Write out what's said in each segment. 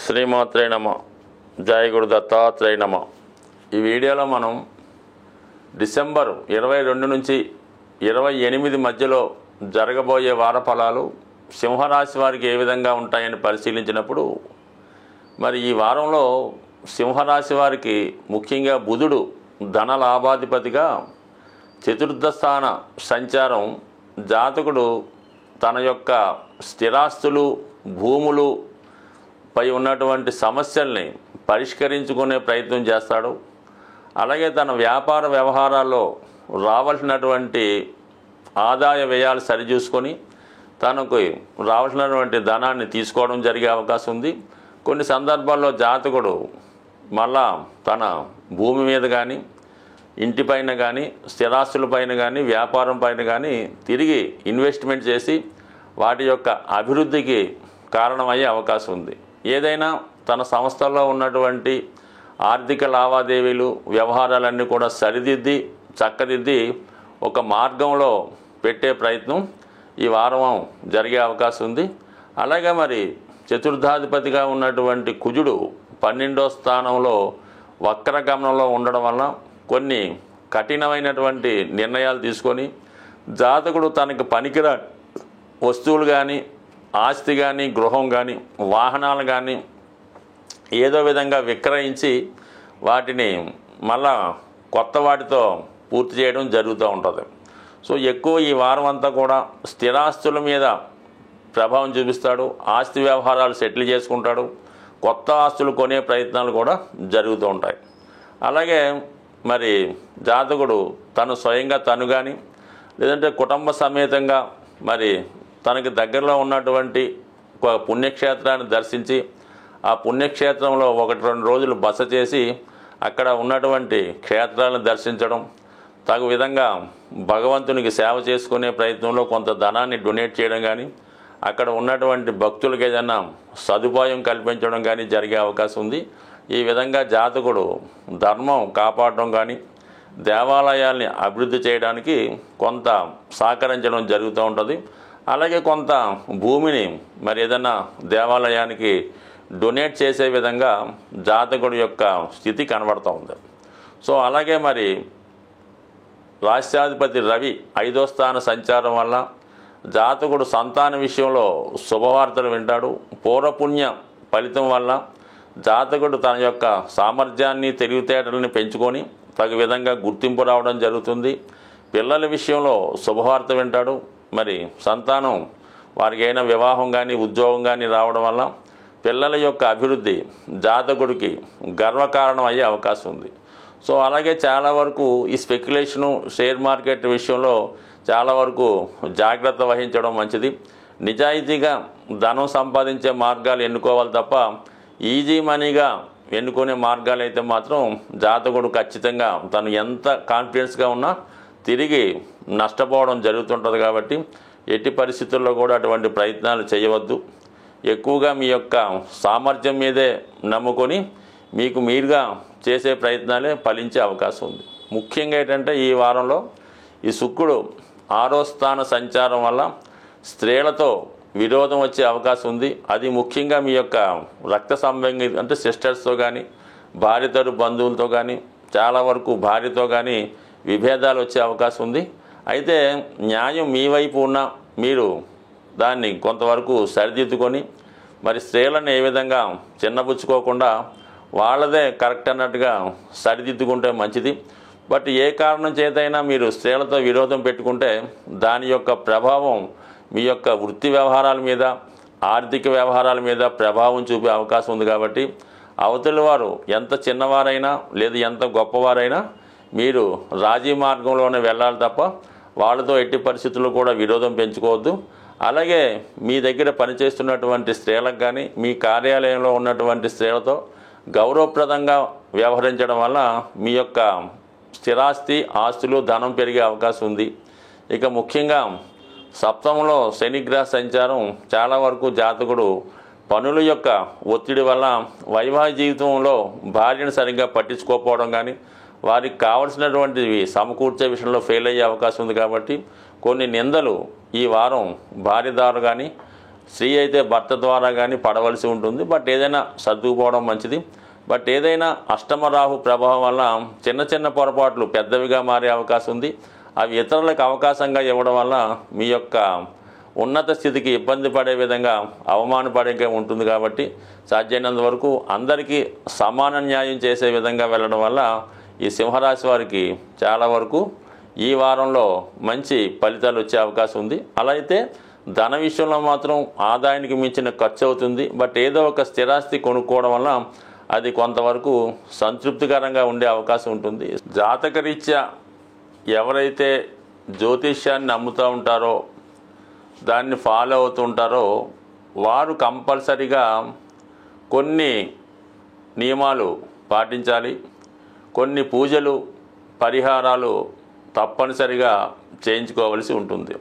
శ్రీమాత్రే నమ. జయ గురు దత్తాత్రేయ నమ. ఈ వీడియోలో మనం డిసెంబర్ 22 నుంచి 28 మధ్యలో జరగబోయే వార ఫలాలు సింహరాశి వారికి ఏ విధంగా ఉంటాయని పరిశీలించినప్పుడు, మరి ఈ వారంలో సింహరాశి వారికి ముఖ్యంగా బుధుడు ధన లాభాధిపతిగా చతుర్థ స్థాన సంచారం జాతకుడు తన యొక్క స్థిరాస్తులు, భూములు పై ఉన్నటువంటి సమస్యల్ని పరిష్కరించుకునే ప్రయత్నం చేస్తాడు. అలాగే తన వ్యాపార వ్యవహారాల్లో రావాల్సినటువంటి ఆదాయ వ్యయాలు సరిచూసుకొని తనకు రావాల్సినటువంటి ధనాన్ని తీసుకోవడం జరిగే అవకాశం ఉంది. కొన్ని సందర్భాల్లో జాతకుడు మళ్ళా తన భూమి మీద కానీ, ఇంటిపైన కానీ, స్థిరాస్తులపైన కానీ, వ్యాపారం పైన కానీ తిరిగి ఇన్వెస్ట్మెంట్ చేసి వాటి యొక్క అభివృద్ధికి కారణమయ్యే అవకాశం ఉంది. ఏదైనా తన సంస్థల్లో ఉన్నటువంటి ఆర్థిక లావాదేవీలు, వ్యవహారాలన్నీ కూడా సరిదిద్ది చక్కదిద్ది ఒక మార్గంలో పెట్టే ప్రయత్నం ఈ వారం జరిగే అవకాశం ఉంది. అలాగే మరి చతుర్థాధిపతిగా ఉన్నటువంటి కుజుడు 12వ స్థానంలో వక్రగమనంలో ఉండడం వల్ల కొన్ని కఠినమైనటువంటి నిర్ణయాలు తీసుకొని జాతకుడు తనకు పనికిరా వస్తువులు కానీ, ఆస్తి కానీ, గృహం కానీ, వాహనాలు కానీ ఏదో విధంగా విక్రయించి వాటిని మళ్ళా కొత్త వాటితో పూర్తి చేయడం జరుగుతూ ఉంటుంది. సో ఎక్కువ ఈ వారం అంతా కూడా స్థిరాస్తుల మీద ప్రభావం చూపిస్తాడు. ఆస్తి వ్యవహారాలు సెటిల్ చేసుకుంటాడు. కొత్త ఆస్తులు కొనే ప్రయత్నాలు కూడా జరుగుతూ ఉంటాయి. అలాగే మరి జాతకుడు తను స్వయంగా తను కానీ, లేదంటే కుటుంబ సమేతంగా మరి తనకి దగ్గరలో ఉన్నటువంటి ఒక పుణ్యక్షేత్రాన్ని దర్శించి ఆ పుణ్యక్షేత్రంలో 1-2 రోజులు బస చేసి అక్కడ ఉన్నటువంటి క్షేత్రాలను దర్శించడం, తగు విధంగా భగవంతునికి సేవ చేసుకునే ప్రయత్నంలో కొంత ధనాన్ని డొనేట్ చేయడం కానీ, అక్కడ ఉన్నటువంటి భక్తులకు ఏదైనా సదుపాయం కల్పించడం కానీ జరిగే అవకాశం ఉంది. ఈ విధంగా జాతకుడు ధర్మం కాపాడడం కానీ, దేవాలయాల్ని అభివృద్ధి చేయడానికి కొంత సహకరించడం జరుగుతూ ఉంటుంది. అలాగే కొంత భూమిని మరి ఏదైనా దేవాలయానికి డొనేట్ చేసే విధంగా జాతకుడు యొక్క స్థితి కనబడుతూ ఉంది. సో అలాగే మరి రాష్ట్రాధిపతి రవి 5వ స్థాన సంచారం వల్ల జాతకుడు సంతాన విషయంలో శుభవార్తలు వింటాడు. పూర్వపుణ్య ఫలితం వల్ల జాతకుడు తన యొక్క సామర్థ్యాన్ని, తెలివితేటలని పెంచుకొని తగు విధంగా గుర్తింపు రావడం జరుగుతుంది. పిల్లల విషయంలో శుభవార్త వింటాడు. మరి సంతానం వారికి అయినా వివాహం కానీ, ఉద్యోగం కానీ రావడం వల్ల పిల్లల యొక్క అభివృద్ధి జాతకుడికి గర్వకారణం అయ్యే అవకాశం ఉంది. సో అలాగే చాలా వరకు ఈ స్పెక్యులేషను, షేర్ మార్కెట్ విషయంలో చాలా వరకు జాగ్రత్త వహించడం మంచిది. నిజాయితీగా ధనం సంపాదించే మార్గాలు ఎన్నుకోవాలి తప్ప ఈజీ మనీగా ఎన్నుకునే మార్గాలు అయితే మాత్రం జాతకుడు ఖచ్చితంగా తను ఎంత కాన్ఫిడెన్స్గా ఉన్నా తిరిగి నష్టపోవడం జరుగుతుంటుంది. కాబట్టి ఎట్టి పరిస్థితుల్లో కూడా అటువంటి ప్రయత్నాలు చేయవద్దు. ఎక్కువగా మీ యొక్క సామర్థ్యం మీదే నమ్ముకొని మీకు మీరుగా చేసే ప్రయత్నాలే ఫలించే అవకాశం ఉంది. ముఖ్యంగా ఏంటంటే ఈ వారంలో ఈ శుక్రుడు 6వ స్థాన సంచారం వల్ల స్త్రీలతో విరోధం వచ్చే అవకాశం ఉంది. అది ముఖ్యంగా మీ యొక్క రక్త సంబంధి అంటే సిస్టర్స్తో కానీ, భార్యతరు బంధువులతో కానీ, చాలా వరకు భార్యతో కానీ విభేదాలు వచ్చే అవకాశం ఉంది. అయితే న్యాయం మీ వైపు ఉన్న మీరు దాన్ని కొంతవరకు సరిదిద్దుకొని మరి స్త్రీలను ఏ విధంగా చిన్నబుచ్చుకోకుండా వాళ్ళదే కరెక్ట్ అన్నట్టుగా సరిదిద్దుకుంటే మంచిది. బట్ ఏ కారణం చేతైనా మీరు స్త్రీలతో విరోధం పెట్టుకుంటే దాని యొక్క ప్రభావం మీ యొక్క వృత్తి వ్యవహారాల మీద, ఆర్థిక వ్యవహారాల మీద ప్రభావం చూపే అవకాశం ఉంది. కాబట్టి అవతలి వారు ఎంత చిన్నవారైనా లేదు ఎంత గొప్పవారైనా మీరు రాజీ మార్గంలోనే వెళ్ళాలి తప్ప వాళ్ళతో ఎట్టి పరిస్థితుల్లో కూడా విరోధం పెంచుకోవద్దు. అలాగే మీ దగ్గర పనిచేస్తున్నటువంటి స్త్రీలకు కానీ, మీ కార్యాలయంలో ఉన్నటువంటి స్త్రీలతో గౌరవప్రదంగా వ్యవహరించడం వల్ల మీ యొక్క స్థిరాస్తి, ఆస్తులు, ధనం పెరిగే అవకాశం ఉంది. ఇక ముఖ్యంగా సప్తమంలో శనిగ్రహ సంచారం చాలా వరకు జాతకుడు పనుల యొక్క ఒత్తిడి వల్ల వైవాహిక జీవితంలో భార్యను సరిగ్గా పట్టించుకోకపోవడం కానీ, వారికి కావలసినటువంటివి సమకూర్చే విషయంలో ఫెయిల్ అయ్యే అవకాశం ఉంది. కాబట్టి కొన్ని నిందలు ఈ వారం భార్య ద్వారా కానీ, స్త్రీ అయితే భర్త ద్వారా కానీ పడవలసి ఉంటుంది. బట్ ఏదైనా సర్దుకుపోవడం మంచిది. బట్ ఏదైనా అష్టమ రాహు ప్రభావం వల్ల చిన్న చిన్న పొరపాట్లు పెద్దవిగా మారే అవకాశం ఉంది. అవి ఇతరులకు అవకాశంగా ఇవ్వడం వల్ల మీ యొక్క ఉన్నత స్థితికి ఇబ్బంది పడే విధంగా అవమానపడే ఉంటుంది. కాబట్టి సాధ్యమైనంత వరకు అందరికీ సమాన న్యాయం చేసే విధంగా వెళ్ళడం వల్ల ఈ సింహరాశి వారికి చాలా వరకు ఈ వారంలో మంచి ఫలితాలు వచ్చే అవకాశం ఉంది. అలా అయితే ధన విషయంలో మాత్రం ఆదాయానికి మించిన ఖర్చు అవుతుంది. బట్ ఏదో ఒక స్థిరాస్తి కొనుక్కోవడం వల్ల అది కొంతవరకు సంతృప్తికరంగా ఉండే అవకాశం ఉంటుంది. జాతకరీత్యా ఎవరైతే జ్యోతిష్యాన్ని నమ్ముతూ ఉంటారో దాన్ని ఫాలో అవుతూ ఉంటారో వారు కంపల్సరిగా కొన్ని నియమాలు పాటించాలి. కొన్ని పూజలు పరిహారాలు తప్పనిసరిగా చేయించుకోవలసి ఉంటుంది.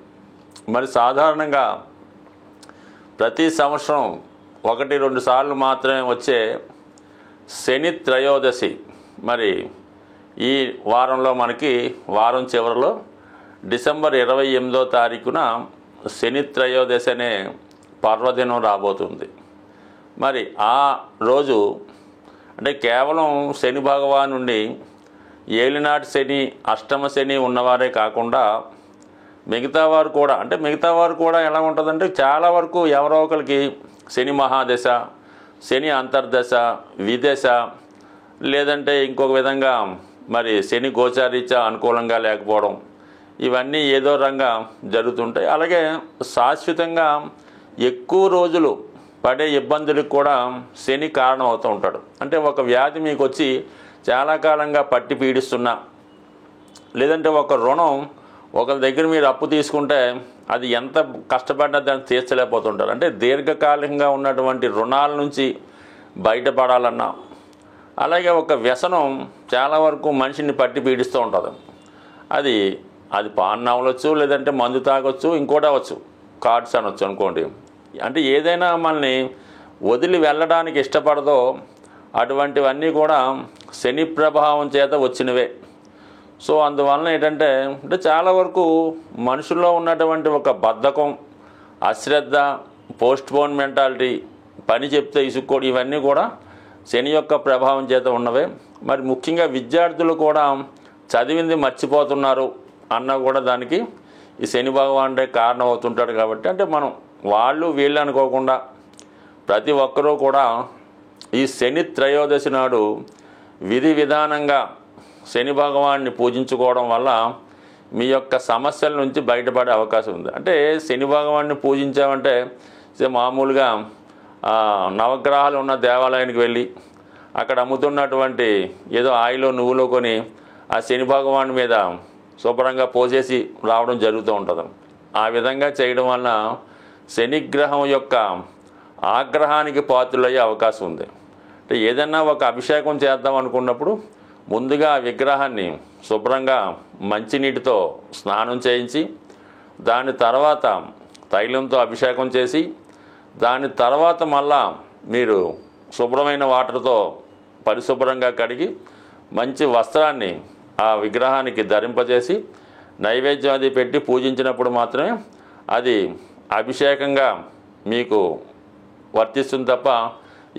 మరి సాధారణంగా ప్రతి సంవత్సరం 1-2 సార్లు మాత్రమే వచ్చే శని త్రయోదశి మరి ఈ వారంలో మనకి వారం చివరిలో డిసెంబర్ 28వ తారీఖున శని త్రయోదశి అనే పర్వదినం రాబోతుంది. మరి ఆ రోజు అంటే కేవలం శని భగవానుండి ఏలినాటి శని అష్టమ శని ఉన్నవారే కాకుండా మిగతా వారు కూడా ఎలా ఉంటుందంటే చాలా వరకు ఎవరో ఒకరికి శని మహాదశ, శని అంతర్దశ, విదశ, లేదంటే ఇంకొక విధంగా మరి శని గోచారీత్యా అనుకూలంగా లేకపోవడం, ఇవన్నీ ఏదో రంగా జరుగుతుంటాయి. అలాగే శాశ్వతంగా ఎక్కువ రోజులు పడే ఇబ్బందులకు కూడా శని కారణం అవుతూ ఉంటాడు. అంటే ఒక వ్యాధి మీకు వచ్చి చాలా కాలంగా పట్టి పీడిస్తున్నా, లేదంటే ఒక రుణం ఒకరి దగ్గర మీరు అప్పు తీసుకుంటే అది ఎంత కష్టపడినా దాన్ని తీర్చలేకపోతుంటారు. అంటే దీర్ఘకాలికంగా ఉన్నటువంటి రుణాల నుంచి బయటపడాలన్నా, అలాగే ఒక వ్యసనం చాలా వరకు మనిషిని పట్టి పీడిస్తూ ఉంటుంది. అది పాన్ అవ్వచ్చు, లేదంటే మందు తాగొచ్చు, ఇంకోటి అవ్వచ్చు, కార్డ్స్ అనొచ్చు అనుకోండి. అంటే ఏదైనా మనల్ని వదిలి వెళ్ళడానికి ఇష్టపడదో అటువంటివన్నీ కూడా శని ప్రభావం చేత వచ్చినవే. సో అందువలన ఏంటంటే చాలా వరకు మనుషుల్లో ఉన్నటువంటి ఒక బద్ధకం, అశ్రద్ధ, పోస్ట్పోన్ మెంటాలిటీ, పని చెప్తే ఇసుక్కోడు, ఇవన్నీ కూడా శని యొక్క ప్రభావం చేత ఉన్నవే. మరి ముఖ్యంగా విద్యార్థులు కూడా చదివింది మర్చిపోతున్నారు అన్న కూడా దానికి ఈ శని భగవానుడే కారణం అవుతుంటాడు. కాబట్టి అంటే మనం వాళ్ళు వీళ్ళు అనుకోకుండా ప్రతి ఒక్కరూ కూడా ఈ శని త్రయోదశి నాడు విధి విధానంగా శని భగవాన్ని పూజించుకోవడం వల్ల మీ యొక్క సమస్యల నుంచి బయటపడే అవకాశం ఉంది. అంటే శని భగవాన్ని పూజించామంటే మామూలుగా నవగ్రహాలు ఉన్న దేవాలయానికి వెళ్ళి అక్కడ అమ్ముతున్నటువంటి ఏదో ఆయిలో నువ్వులో కొని ఆ శని భగవాన్ మీద శుభ్రంగా పోసేసి రావడం జరుగుతూ ఉంటుంది. ఆ విధంగా చేయడం వలన శనిగ్రహం యొక్క ఆగ్రహానికి పాత్రులయ్యే అవకాశం ఉంది. అంటే ఏదైనా ఒక అభిషేకం చేద్దాం అనుకున్నప్పుడు ముందుగా ఆ విగ్రహాన్ని శుభ్రంగా మంచినీటితో స్నానం చేయించి దాని తర్వాత తైలంతో అభిషేకం చేసి దాని తర్వాత మళ్ళా మీరు శుభ్రమైన వాటర్తో పరిశుభ్రంగా కడిగి మంచి వస్త్రాన్ని ఆ విగ్రహానికి ధరింపజేసి నైవేద్యం అది పెట్టి పూజించినప్పుడు మాత్రమే అది అభిషేకంగా మీకు వర్తిస్తుంది. తప్ప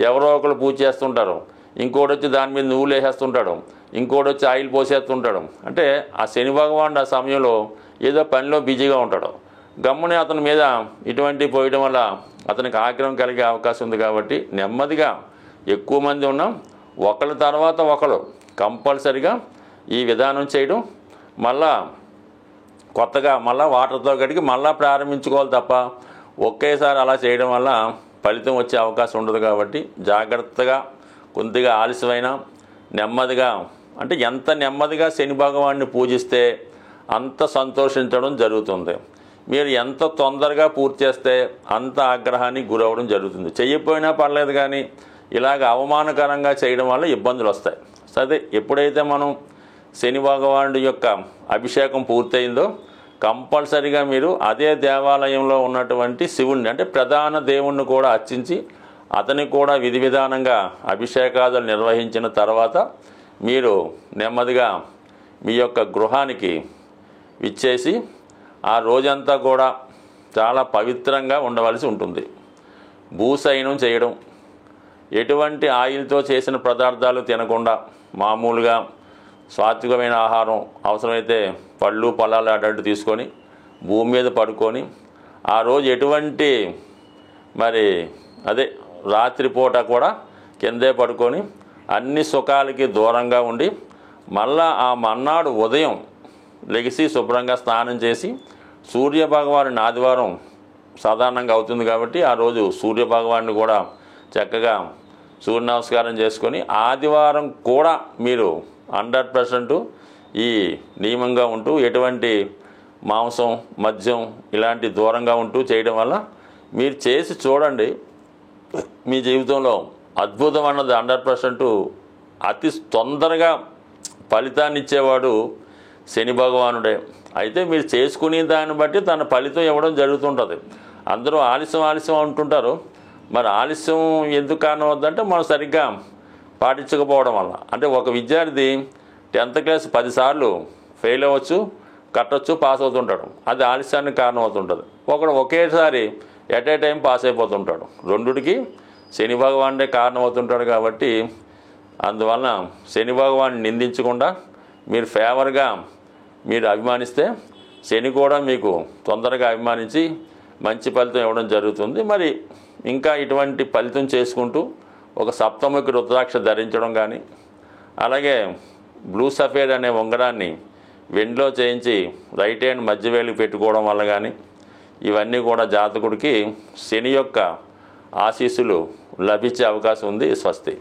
ఎవరో ఒకరు పూజ చేస్తుంటారు, ఇంకోటి వచ్చి దాని మీద నువ్వులు వేసేస్తుంటాడు, ఇంకోటి వచ్చి ఆయిల్ పోసేస్తుంటాడు. అంటే ఆ శని భగవానుడు ఆ సమయంలో ఏదో పనిలో బిజీగా ఉంటాడు. గమ్ముని అతని మీద ఇటువంటి పోయడం వల్ల అతనికి ఆగ్రహం కలిగే అవకాశం ఉంది. కాబట్టి నెమ్మదిగా ఎక్కువ మంది ఉన్నాం, ఒకరి తర్వాత ఒకరు కంపల్సరిగా ఈ విధానం చేయడం, మళ్ళా కొత్తగా మళ్ళీ వాటర్తో కడిగి మళ్ళీ ప్రారంభించుకోవాలి తప్ప ఒకేసారి అలా చేయడం వల్ల ఫలితం వచ్చే అవకాశం ఉండదు. కాబట్టి జాగ్రత్తగా కొద్దిగా ఆలస్యమైనా నెమ్మదిగా, అంటే ఎంత నెమ్మదిగా శని భగవాన్ని పూజిస్తే అంత సంతోషించడం జరుగుతుంది. మీరు ఎంత తొందరగా పూర్తి చేస్తే అంత ఆగ్రహానికి గురవడం జరుగుతుంది. చెయ్యకపోయినా పర్లేదు, కానీ ఇలాగ అవమానకరంగా చేయడం వల్ల ఇబ్బందులు వస్తాయి. సరే, ఎప్పుడైతే మనం శని భగవానుడి యొక్క అభిషేకం పూర్తయిందో కంపల్సరిగా మీరు అదే దేవాలయంలో ఉన్నటువంటి శివుణ్ణి, అంటే ప్రధాన దేవుణ్ణి కూడా అర్చించి అతనికి కూడా విధి విధానంగా అభిషేకాదులు నిర్వహించిన తర్వాత మీరు నెమ్మదిగా మీ యొక్క గృహానికి విచ్చేసి ఆ రోజంతా కూడా చాలా పవిత్రంగా ఉండవలసి ఉంటుంది. భూశయనం చేయడం, ఎటువంటి ఆయిల్తో చేసిన పదార్థాలు తినకుండా మామూలుగా సాత్వికమైన ఆహారం, అవసరమైతే పళ్ళు పొలాలు అటు తీసుకొని భూమి మీద పడుకొని ఆ రోజు ఎటువంటి రాత్రిపూట కూడా కిందే పడుకొని అన్ని సుఖాలకి దూరంగా ఉండి మళ్ళా ఆ మన్నాడు ఉదయం లెగిసి శుభ్రంగా స్నానం చేసి సూర్యభగవానుని ఆదివారం సాధారణంగా అవుతుంది కాబట్టి ఆ రోజు సూర్యభగవాన్ని కూడా చక్కగా సూర్య నమస్కారం చేసుకొని ఆదివారం కూడా మీరు 100% ఈ నియమంగా ఉంటూ ఎటువంటి మాంసం మద్యం ఇలాంటి దూరంగా ఉంటూ చేయడం వల్ల మీరు చేసి చూడండి. మీ జీవితంలో అద్భుతం అన్నది 100% అతి తొందరగా ఫలితాన్ని ఇచ్చేవాడు శని భగవానుడే. అయితే మీరు చేసుకునే దాన్ని బట్టి తన ఫలితం ఇవ్వడం జరుగుతుంటుంది. అందరూ ఆలస్యం అంటుంటారు. మరి ఆలస్యం ఎందుకు కారణం అవుతుందంటే మనం సరిగ్గా పాటించకపోవడం వల్ల. అంటే ఒక విద్యార్థి 10th క్లాస్ 10 సార్లు ఫెయిల్ అవ్వచ్చు, కట్టొచ్చు, పాస్ అవుతుంటాడు. అది ఆలస్యానికి కారణం అవుతుంటుంది. ఒకడు ఒకేసారి ఎట్ ఏ టైం పాస్ అయిపోతుంటాడు. రెండుటికి శని భగవానుడే కారణం అవుతుంటాడు. కాబట్టి అందువలన శని భగవాన్ని నిందించకుండా మీరు ఫేవర్గా మీరు అభిమానిస్తే శని కూడా మీకు తొందరగా అభిమానించి మంచి ఫలితం ఇవ్వడం జరుగుతుంది. మరి ఇంకా ఇటువంటి ఫలితం చేసుకుంటూ ఒక సప్తముఖి రుద్రాక్ష ధరించడం కానీ, అలాగే బ్లూ సఫేడ్ అనే ఉంగరాన్ని వెండిలో చేయించి రైట్ హ్యాండ్ మధ్య వేలికి పెట్టుకోవడం వల్ల కానీ ఇవన్నీ కూడా జాతకుడికి శని యొక్క ఆశీస్సులు లభించే అవకాశం ఉంది. స్వస్తి.